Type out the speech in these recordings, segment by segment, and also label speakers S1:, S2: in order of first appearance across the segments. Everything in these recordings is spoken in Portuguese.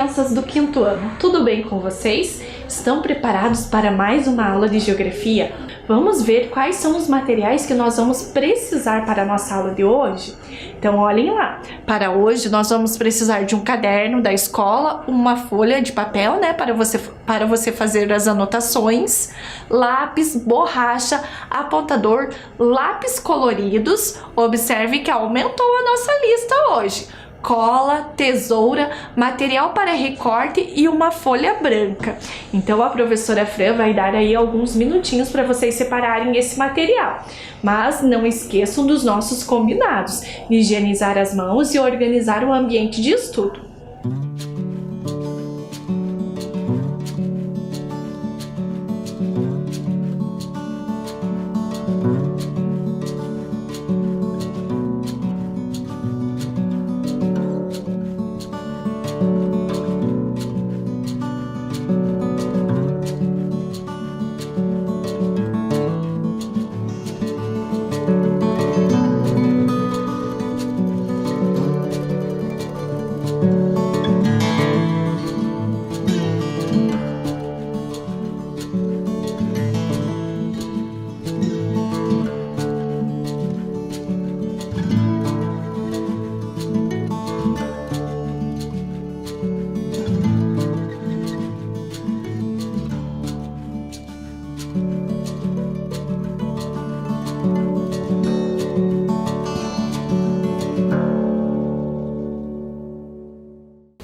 S1: crianças do quinto ano, tudo bem com vocês? Estão preparados para mais uma aula de geografia? Vamos ver quais são os materiais que nós vamos precisar para a nossa aula de hoje? Então olhem lá, para hoje nós vamos precisar de um caderno da escola, uma folha de papel, né, para você fazer as anotações, lápis, borracha, apontador, lápis coloridos. Observe que aumentou a nossa lista hoje. Cola, tesoura, material para recorte e uma folha branca. Então a professora Fran vai dar aí alguns minutinhos para vocês separarem esse material. Mas não esqueçam dos nossos combinados: higienizar as mãos e organizar o ambiente de estudo.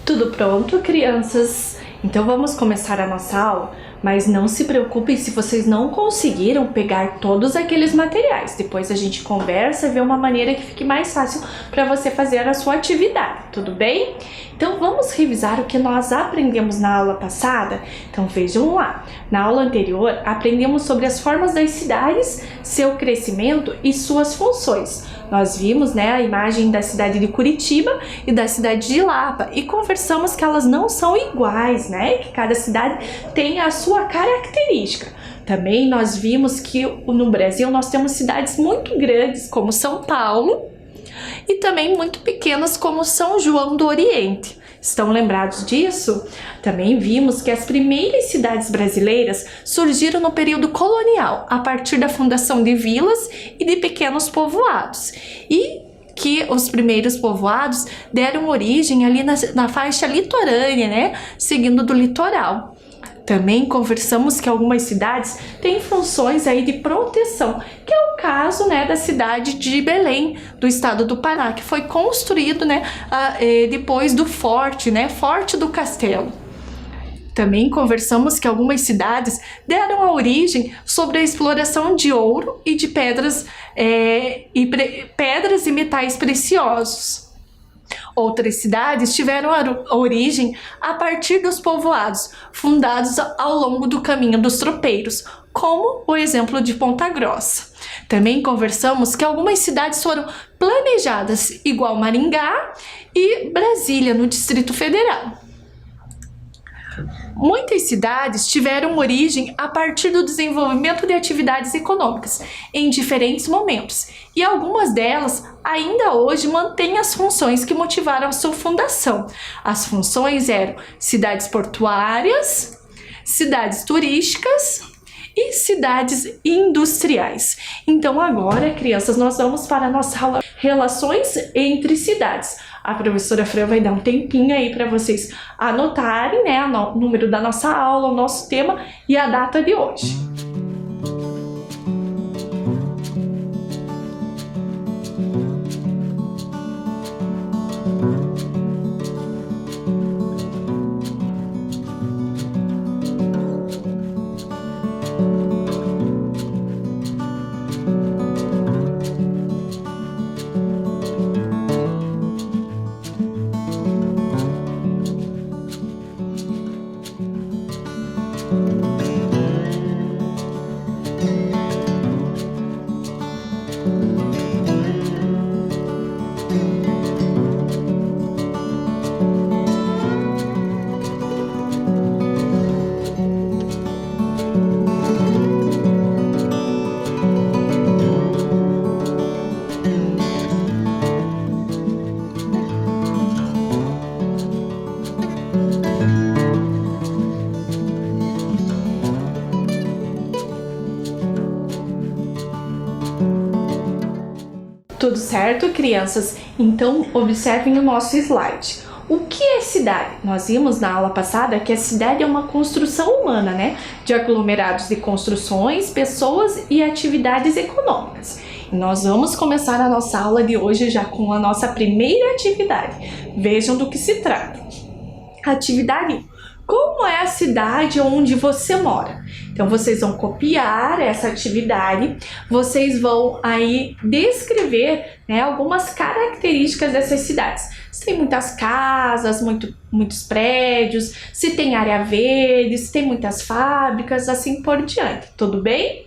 S1: Tudo pronto, crianças? Então vamos começar a nossa aula, mas não se preocupem se vocês não conseguiram pegar todos aqueles materiais. Depois a gente conversa e vê uma maneira que fique mais fácil para você fazer a sua atividade, tudo bem? Então vamos revisar o que nós aprendemos na aula passada? Então vejam lá, na aula anterior aprendemos sobre as formas das cidades, seu crescimento e suas funções. Nós vimos, né, a imagem da cidade de Curitiba e da cidade de Lapa e conversamos que elas não são iguais, né, que cada cidade tem a sua característica. Também nós vimos que no Brasil nós temos cidades muito grandes como São Paulo e também muito pequenas como São João do Oriente. Estão lembrados disso? Também vimos que as primeiras cidades brasileiras surgiram no período colonial, a partir da fundação de vilas e de pequenos povoados. E que os primeiros povoados deram origem ali na faixa litorânea, né? Seguindo do litoral. Também conversamos que algumas cidades têm funções aí de proteção, que é o caso, né, da cidade de Belém, do estado do Pará, que foi construído, né, depois do forte, né, Forte do Castelo. Também conversamos que algumas cidades deram a origem sobre a exploração de ouro e de pedras e metais preciosos. Outras cidades tiveram a origem a partir dos povoados fundados ao longo do caminho dos tropeiros, como o exemplo de Ponta Grossa. Também conversamos que algumas cidades foram planejadas, igual Maringá e Brasília, no Distrito Federal. Muitas cidades tiveram origem a partir do desenvolvimento de atividades econômicas em diferentes momentos, e algumas delas ainda hoje mantêm as funções que motivaram a sua fundação. As funções eram cidades portuárias, cidades turísticas e cidades industriais. Então agora, crianças, nós vamos para a nossa aula Relações entre Cidades. A professora Fran vai dar um tempinho aí para vocês anotarem, né, o número da nossa aula, o nosso tema e a data de hoje. Tudo certo, crianças? Então, observem o nosso slide. O que é cidade? Nós vimos na aula passada que a cidade é uma construção humana, né? De aglomerados de construções, pessoas e atividades econômicas. E nós vamos começar a nossa aula de hoje já com a nossa primeira atividade. Vejam do que se trata. Atividade: como é a cidade onde você mora? Então, vocês vão copiar essa atividade, vocês vão aí descrever, né, algumas características dessas cidades. Se tem muitas casas, muitos prédios, se tem área verde, se tem muitas fábricas, assim por diante. Tudo bem?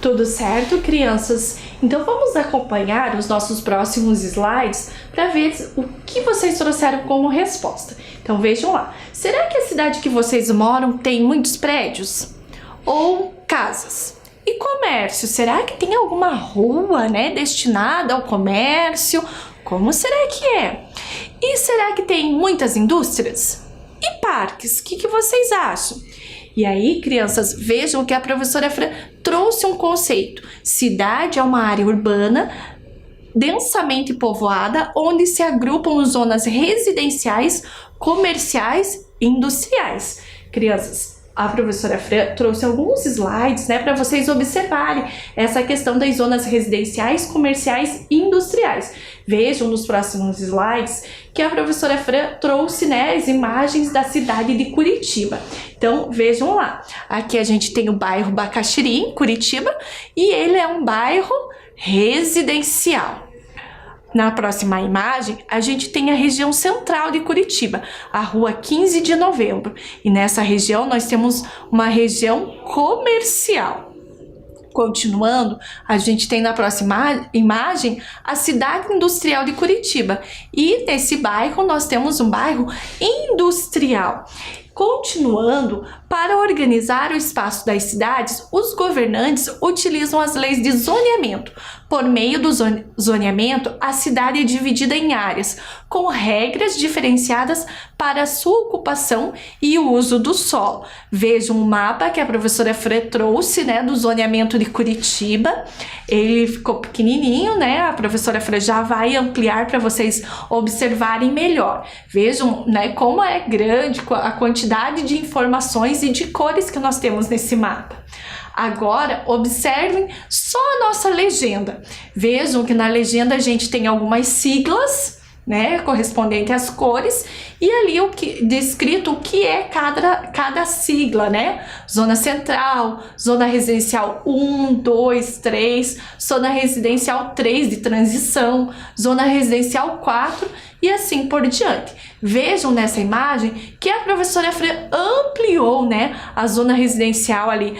S1: Tudo certo, crianças? Então vamos acompanhar os nossos próximos slides para ver o que vocês trouxeram como resposta. Então vejam lá. Será que a cidade que vocês moram tem muitos prédios? Ou casas? E comércio? Será que tem alguma rua, né, destinada ao comércio? Como será que é? E será que tem muitas indústrias? E parques? O que vocês acham? E aí, crianças, vejam que a professora Fran trouxe um conceito. Cidade é uma área urbana densamente povoada, onde se agrupam zonas residenciais, comerciais e industriais. Crianças, a professora Fran trouxe alguns slides, né, para vocês observarem essa questão das zonas residenciais, comerciais e industriais. Vejam nos próximos slides que a professora Fran trouxe, né, as imagens da cidade de Curitiba. Então, vejam lá. Aqui a gente tem o bairro Bacaxiri, em Curitiba, e ele é um bairro residencial. Na próxima imagem, a gente tem a região central de Curitiba, a rua 15 de novembro. E nessa região nós temos uma região comercial. Continuando, a gente tem na próxima imagem a cidade industrial de Curitiba. E nesse bairro nós temos um bairro industrial. Continuando, para organizar o espaço das cidades, os governantes utilizam as leis de zoneamento. Por meio do zoneamento, a cidade é dividida em áreas, com regras diferenciadas para a sua ocupação e o uso do solo. Vejam um mapa que a professora Fran trouxe, né, do zoneamento de Curitiba. Ele ficou pequenininho, né? A professora Fran já vai ampliar para vocês observarem melhor. Vejam, né, como é grande a quantidade de informações e de cores que nós temos nesse mapa. Agora, observem só a nossa legenda. Vejam que na legenda a gente tem algumas siglas, né, correspondente às cores, e ali descrito o que é cada sigla, né? Zona Central, Zona Residencial 1, 2, 3, Zona Residencial 3 de transição, Zona Residencial 4 e assim por diante. Vejam nessa imagem que a professora Fran ampliou, né, a zona residencial ali.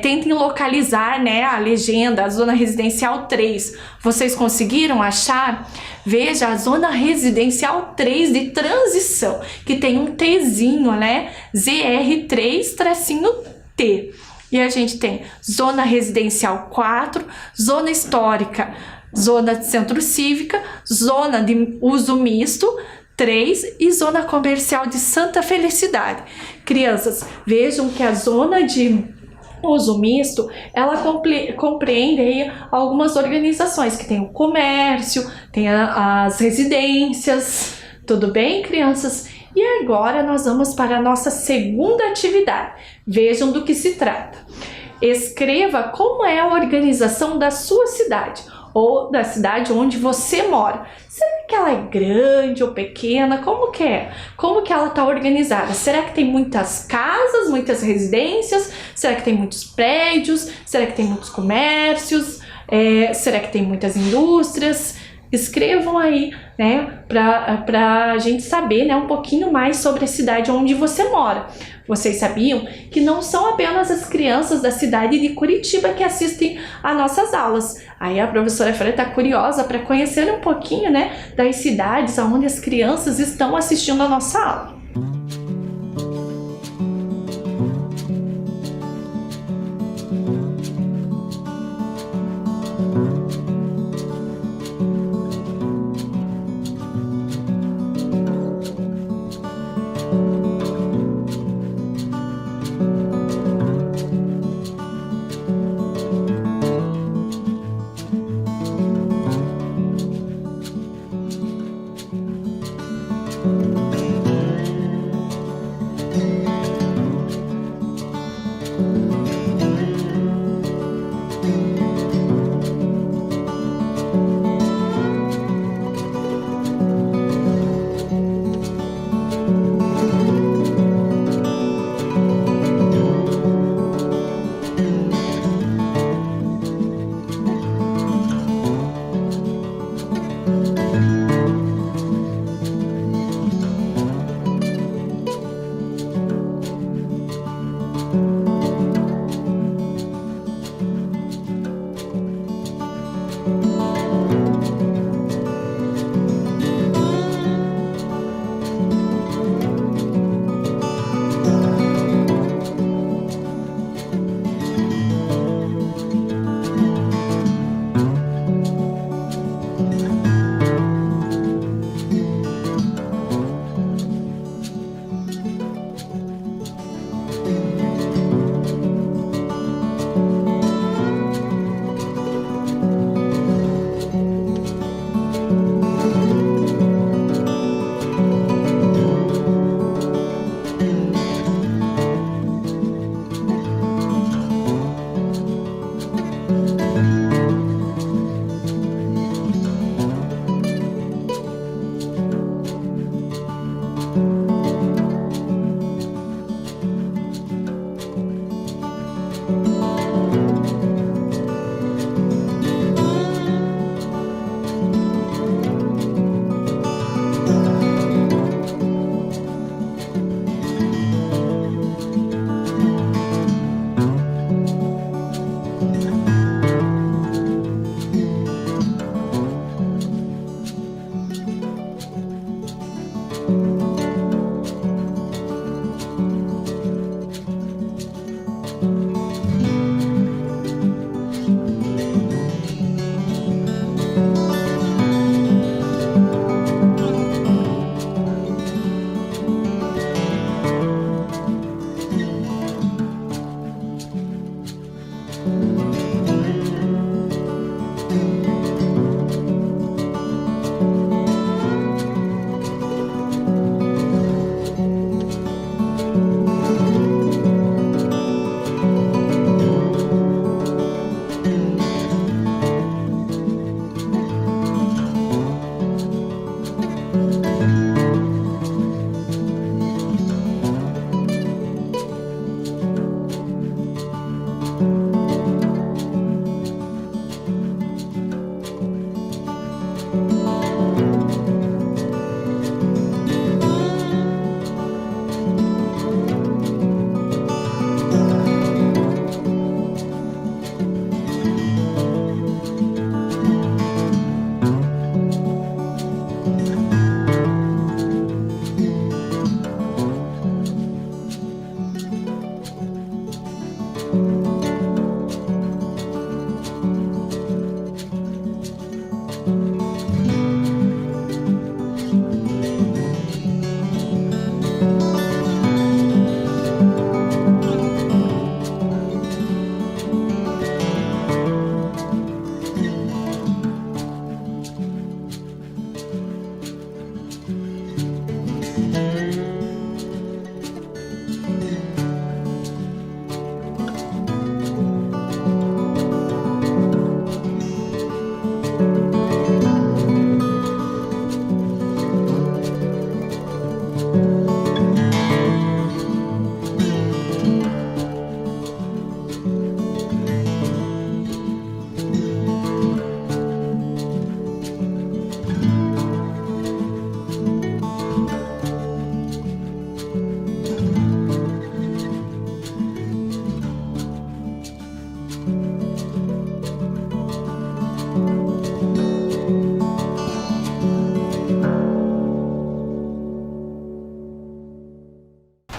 S1: Tentem localizar, né, a legenda, a zona residencial 3. Vocês conseguiram achar? Veja, a zona residencial 3 de transição, que tem um Tzinho, né, ZR3-T. E a gente tem zona residencial 4, zona histórica, zona de centro cívica, zona de uso misto 3 e zona comercial de Santa Felicidade. Crianças, vejam que a zona de uso misto, ela compreende aí algumas organizações que tem o comércio, tem as residências. Tudo bem, crianças? E agora nós vamos para a nossa segunda atividade. Vejam do que se trata. Escreva como é a organização da sua cidade ou da cidade onde você mora. Será que ela é grande ou pequena? Como que é? Como que ela está organizada? Será que tem muitas casas, muitas residências? Será que tem muitos prédios? Será que tem muitos comércios? Será que tem muitas indústrias? Escrevam aí, né, para a gente saber, né, um pouquinho mais sobre a cidade onde você mora. Vocês sabiam que não são apenas as crianças da cidade de Curitiba que assistem a nossas aulas. Aí a professora Fran está curiosa para conhecer um pouquinho, né, das cidades onde as crianças estão assistindo a nossa aula.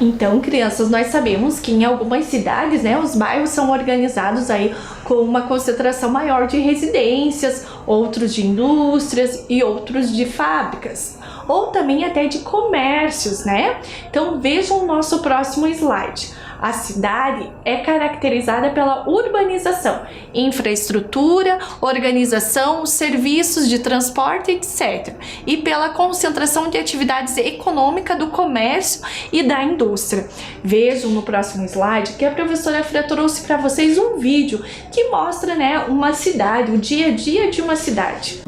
S1: Então, crianças, nós sabemos que em algumas cidades, né, os bairros são organizados aí com uma concentração maior de residências, outros de indústrias e outros de fábricas, ou também até de comércios, né? Então, vejam o nosso próximo slide. A cidade é caracterizada pela urbanização, infraestrutura, organização, serviços de transporte, etc. E pela concentração de atividades econômicas do comércio e da indústria. Vejam no próximo slide que a professora Fran trouxe para vocês um vídeo que mostra, né, uma cidade, o dia a dia de uma cidade.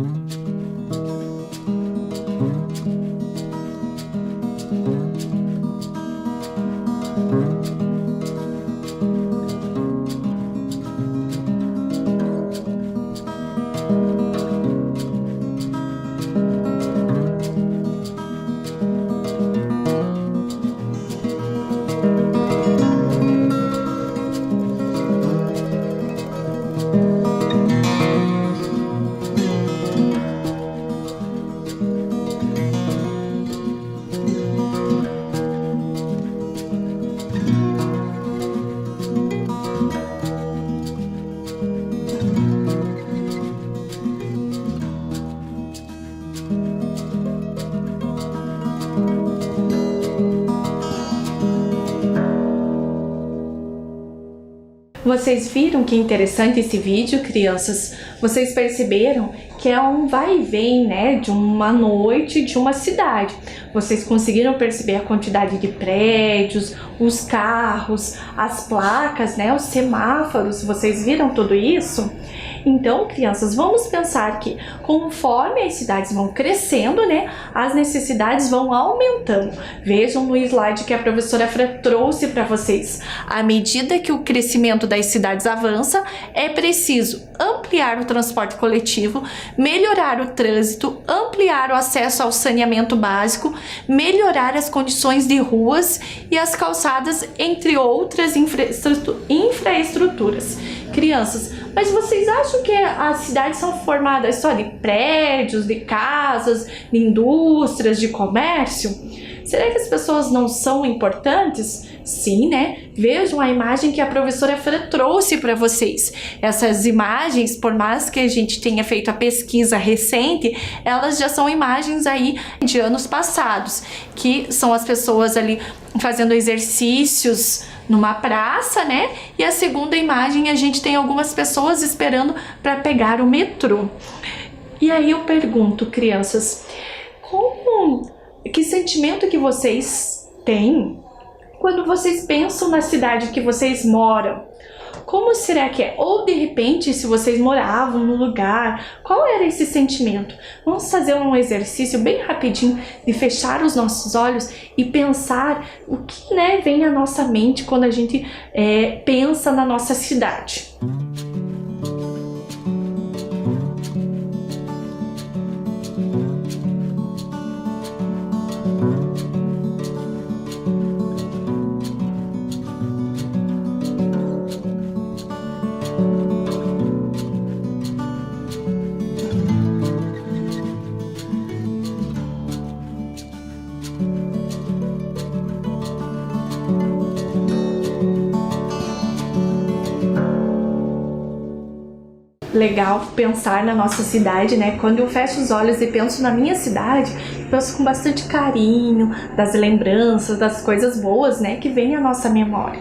S1: Vocês viram que interessante esse vídeo, crianças? Vocês perceberam que é um vai e vem, né, de uma noite de uma cidade. Vocês conseguiram perceber a quantidade de prédios, os carros, as placas, né, os semáforos? Vocês viram tudo isso? Então, crianças, vamos pensar que conforme as cidades vão crescendo, né, as necessidades vão aumentando. Vejam no slide que a professora Fran trouxe para vocês. À medida que o crescimento das cidades avança, é preciso ampliar o transporte coletivo, melhorar o trânsito, ampliar o acesso ao saneamento básico, melhorar as condições de ruas e as calçadas, entre outras infraestruturas. Crianças, mas vocês acham que as cidades são formadas só de prédios, de casas, de indústrias, de comércio? Será que as pessoas não são importantes? Sim, né? Vejam a imagem que a professora Fran trouxe para vocês. Essas imagens, por mais que a gente tenha feito a pesquisa recente, elas já são imagens aí de anos passados, que são as pessoas ali fazendo exercícios numa praça, né? E a segunda imagem, a gente tem algumas pessoas esperando para pegar o metrô. E aí eu pergunto, crianças, que sentimento que vocês têm quando vocês pensam na cidade que vocês moram? Como será que é? Ou de repente, se vocês moravam no lugar, qual era esse sentimento? Vamos fazer um exercício bem rapidinho de fechar os nossos olhos e pensar o que, né, vem à nossa mente quando a gente pensa na nossa cidade. Legal pensar na nossa cidade, né? Quando eu fecho os olhos e penso na minha cidade, eu penso com bastante carinho das lembranças, das coisas boas, né, que vem à nossa memória.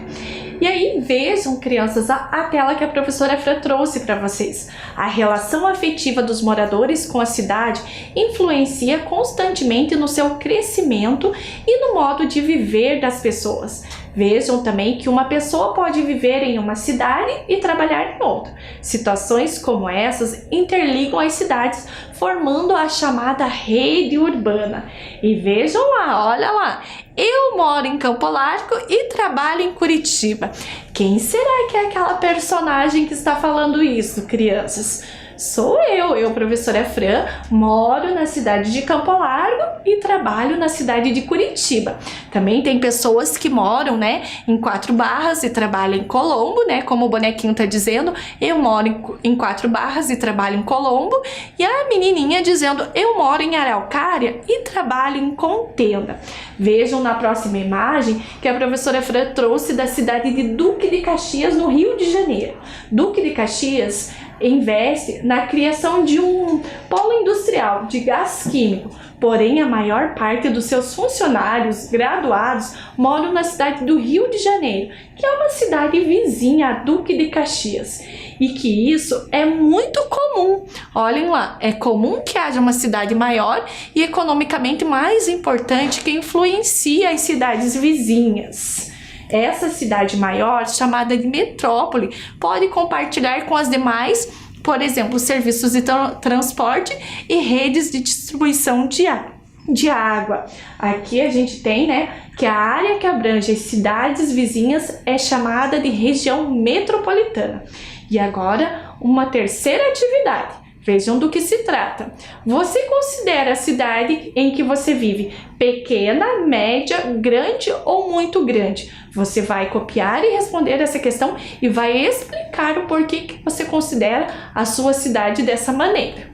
S1: E aí, vejam, crianças, a tela que a professora Fran trouxe para vocês. A relação afetiva dos moradores com a cidade influencia constantemente no seu crescimento e no modo de viver das pessoas. Vejam também que uma pessoa pode viver em uma cidade e trabalhar em outra. Situações como essas interligam as cidades, formando a chamada rede urbana. E vejam lá, olha lá, eu moro em Campo Largo e trabalho em Curitiba. Quem será que é aquela personagem que está falando isso, crianças? Sou eu, professora Fran, moro na cidade de Campo Largo e trabalho na cidade de Curitiba. Também tem pessoas que moram, né, em Quatro Barras e trabalham em Colombo, né, como o bonequinho tá dizendo, eu moro em Quatro Barras e trabalho em Colombo, e a menininha dizendo, eu moro em Araucária e trabalho em Contenda. Vejam na próxima imagem que a professora Fran trouxe da cidade de Duque de Caxias, no Rio de Janeiro. Duque de Caxias investe na criação de um polo industrial de gás químico, porém a maior parte dos seus funcionários graduados moram na cidade do Rio de Janeiro, que é uma cidade vizinha a Duque de Caxias, e que isso é muito comum. Olhem lá, é comum que haja uma cidade maior e economicamente mais importante que influencia as cidades vizinhas. Essa cidade maior, chamada de metrópole, pode compartilhar com as demais, por exemplo, serviços de transporte e redes de distribuição de água. Aqui a gente tem, né, que a área que abrange as cidades vizinhas é chamada de região metropolitana. E agora, uma terceira atividade. Vejam do que se trata. Você considera a cidade em que você vive pequena, média, grande ou muito grande? Você vai copiar e responder essa questão e vai explicar o porquê que você considera a sua cidade dessa maneira.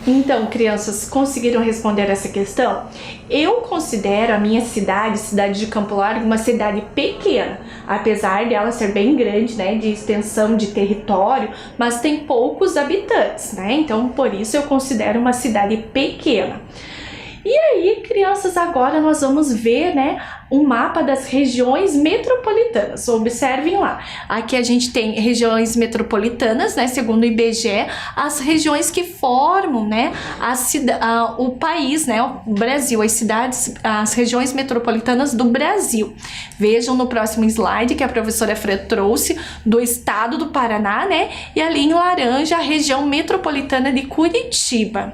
S1: Então, crianças, conseguiram responder essa questão? Eu considero a minha cidade, cidade de Campo Largo, uma cidade pequena, apesar dela ser bem grande, né, de extensão de território, mas tem poucos habitantes, né? Então, por isso eu considero uma cidade pequena. E aí, crianças, agora nós vamos ver, né, um mapa das regiões metropolitanas. Observem lá. Aqui a gente tem regiões metropolitanas, né, segundo o IBGE, as regiões que formam, né, o país, né, o Brasil, as cidades, as regiões metropolitanas do Brasil. Vejam no próximo slide que a professora Fran trouxe do estado do Paraná, né, e ali em laranja a região metropolitana de Curitiba.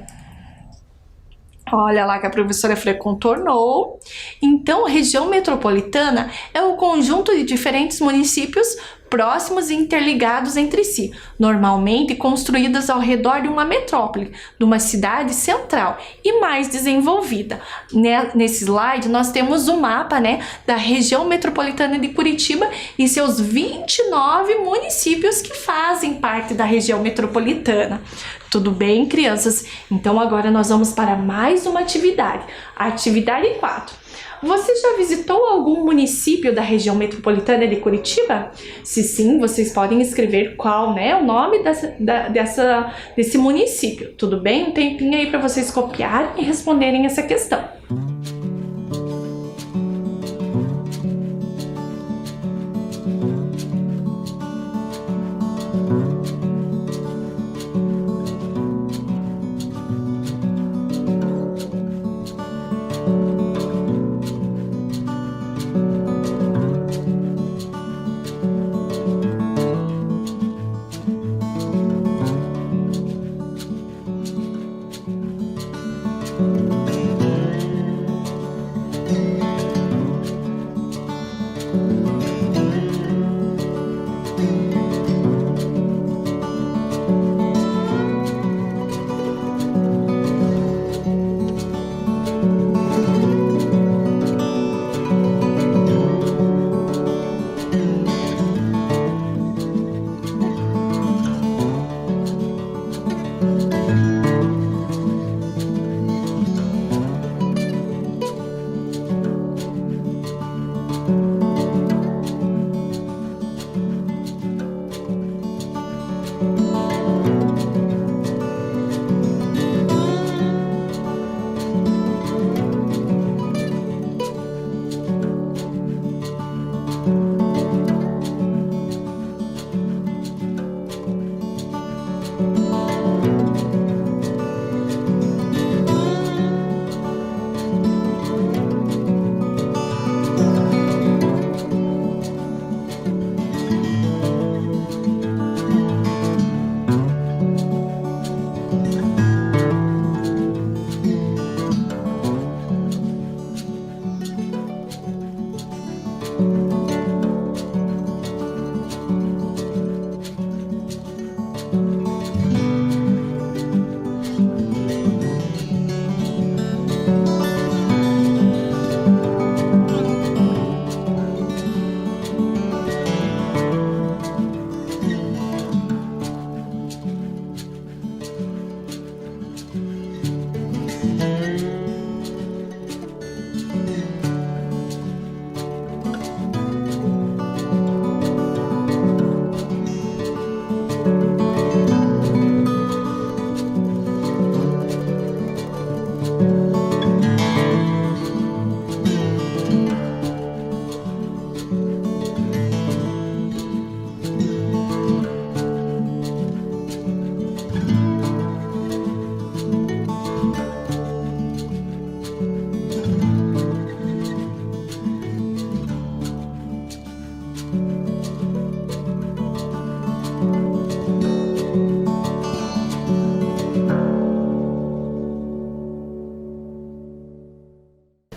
S1: Olha lá que a professora Fran contornou. Então, a região metropolitana é o conjunto de diferentes municípios próximos e interligados entre si, normalmente construídas ao redor de uma metrópole, de uma cidade central e mais desenvolvida. Nesse slide, nós temos o mapa, né, da região metropolitana de Curitiba e seus 29 municípios que fazem parte da região metropolitana. Tudo bem, crianças? Então agora nós vamos para mais uma atividade. A atividade 4. Você já visitou algum município da região metropolitana de Curitiba? Se sim, vocês podem escrever qual, né, o nome desse município. Tudo bem? Um tempinho aí para vocês copiarem e responderem essa questão.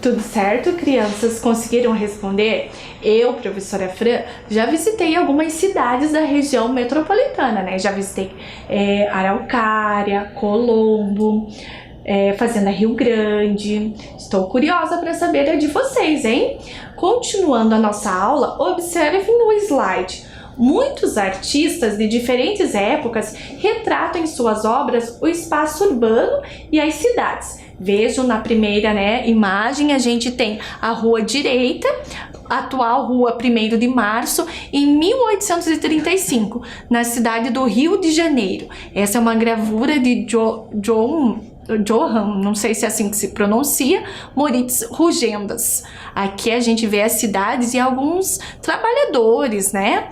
S1: Tudo certo, crianças? Conseguiram responder? Eu, professora Fran, já visitei algumas cidades da região metropolitana, né? Já visitei Araucária, Colombo, Fazenda Rio Grande. Estou curiosa para saber a de vocês, hein? Continuando a nossa aula, observem no slide. Muitos artistas de diferentes épocas retratam em suas obras o espaço urbano e as cidades. Vejam na primeira, né, imagem, a gente tem a rua direita, atual rua 1º de Março, em 1835, na cidade do Rio de Janeiro. Essa é uma gravura de John Johann, não sei se é assim que se pronuncia, Moritz Rugendas. Aqui a gente vê as cidades e alguns trabalhadores, né?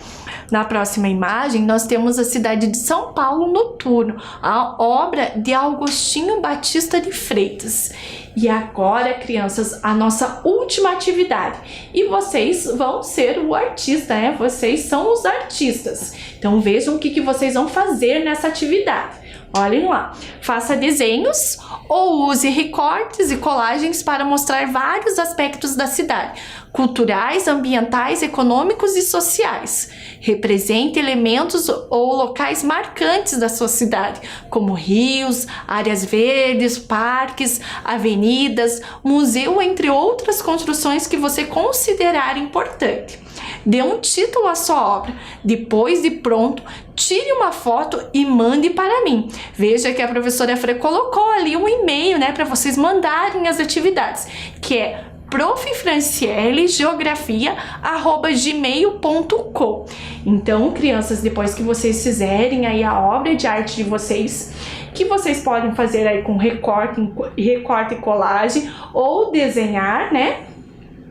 S1: Na próxima imagem, nós temos a cidade de São Paulo noturno, a obra de Agostinho Batista de Freitas. E agora, crianças, a nossa última atividade. E vocês vão ser o artista, né? Vocês são os artistas. Então vejam o que vocês vão fazer nessa atividade. Olhem lá, faça desenhos ou use recortes e colagens para mostrar vários aspectos da cidade, culturais, ambientais, econômicos e sociais. Represente elementos ou locais marcantes da sua cidade, como rios, áreas verdes, parques, avenidas, museu, entre outras construções que você considerar importante. Dê um título à sua obra. Depois de pronto, tire uma foto e mande para mim. Veja que a professora Fran colocou ali um e-mail, né, para vocês mandarem as atividades, que é profrancielegeografia@gmail.com. Então, crianças, depois que vocês fizerem aí a obra de arte de vocês, que vocês podem fazer aí com recorte e colagem ou desenhar, né?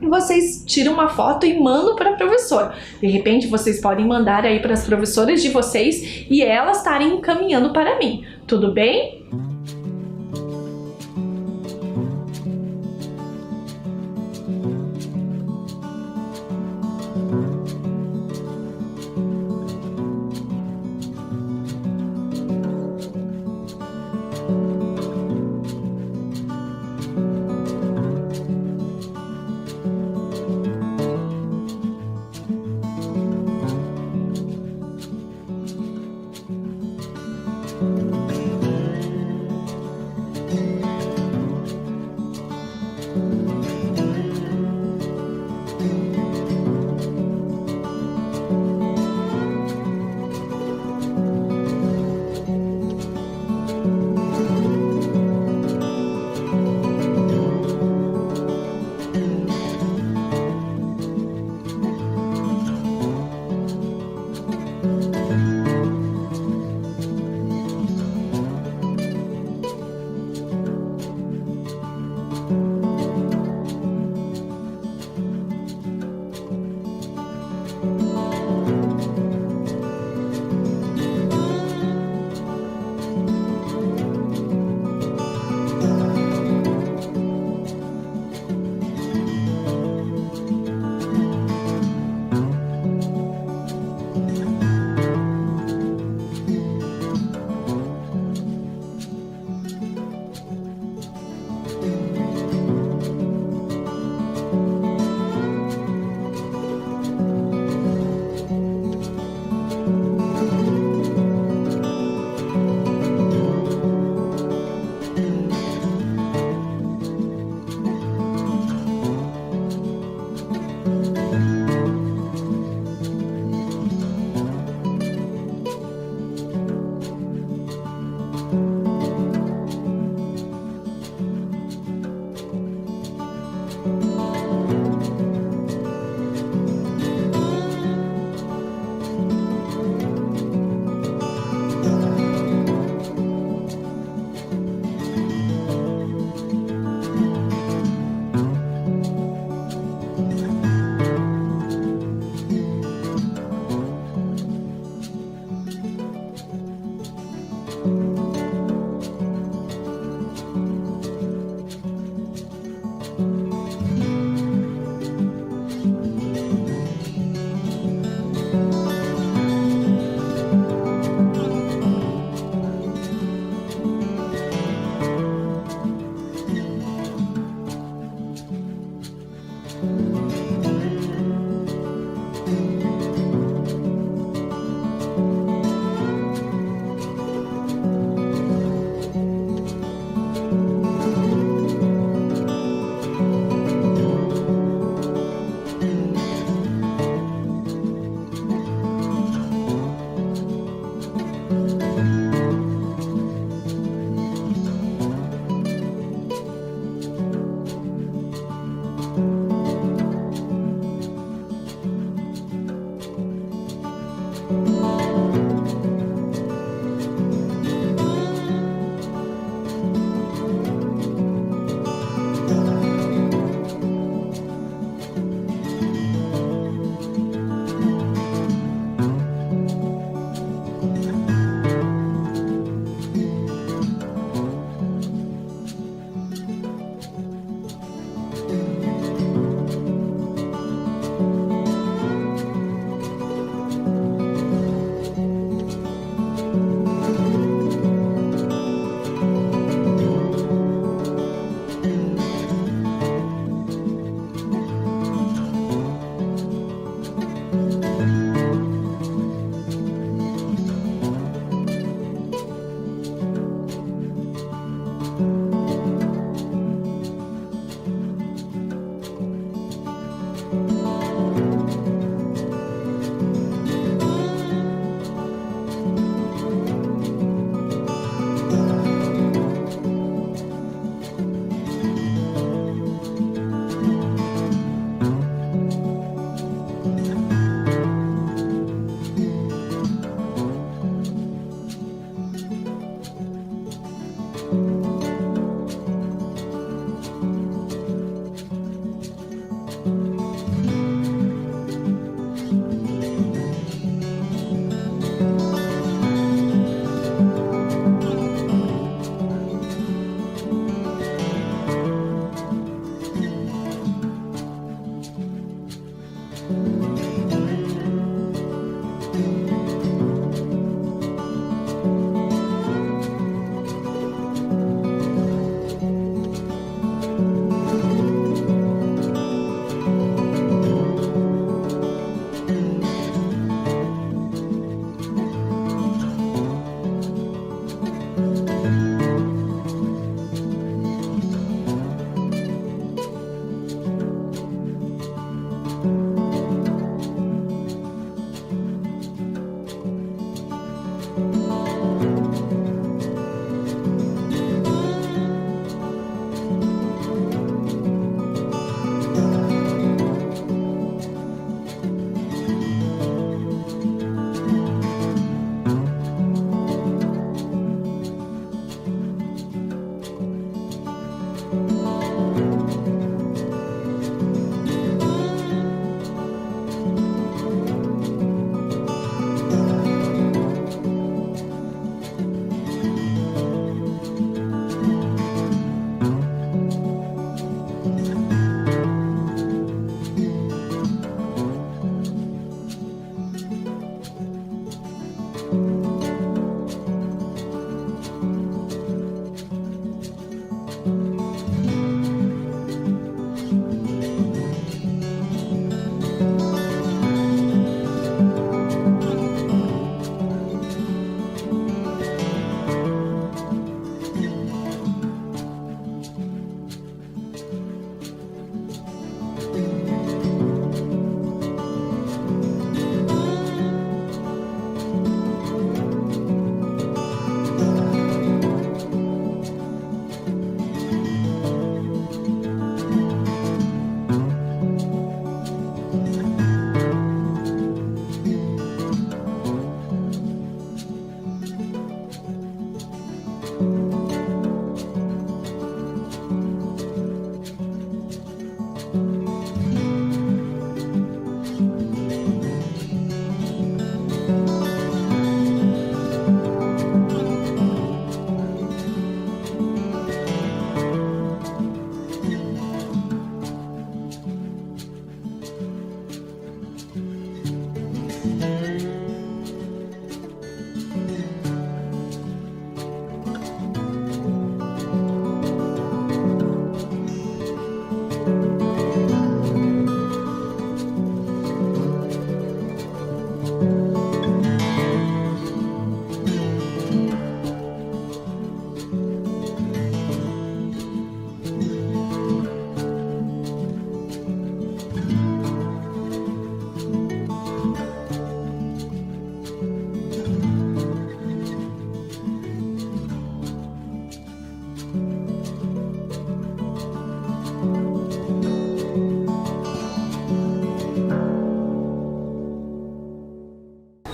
S1: Vocês tiram uma foto e mandam para a professora. De repente, vocês podem mandar aí para as professoras de vocês e elas estarem encaminhando para mim. Tudo bem?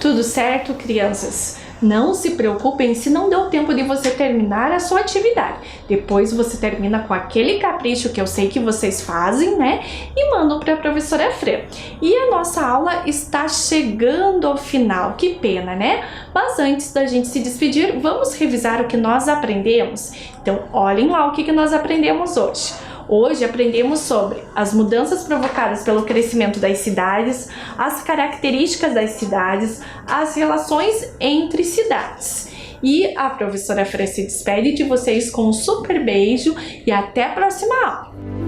S1: Tudo certo, crianças? Não se preocupem se não deu tempo de você terminar a sua atividade. Depois você termina com aquele capricho que eu sei que vocês fazem, né? E mandam para a professora Fran. E a nossa aula está chegando ao final. Que pena, né? Mas antes da gente se despedir, vamos revisar o que nós aprendemos? Então, olhem lá o que nós aprendemos hoje. Hoje aprendemos sobre as mudanças provocadas pelo crescimento das cidades, as características das cidades, as relações entre cidades. E a professora Fran se despede de vocês com um super beijo e até a próxima aula!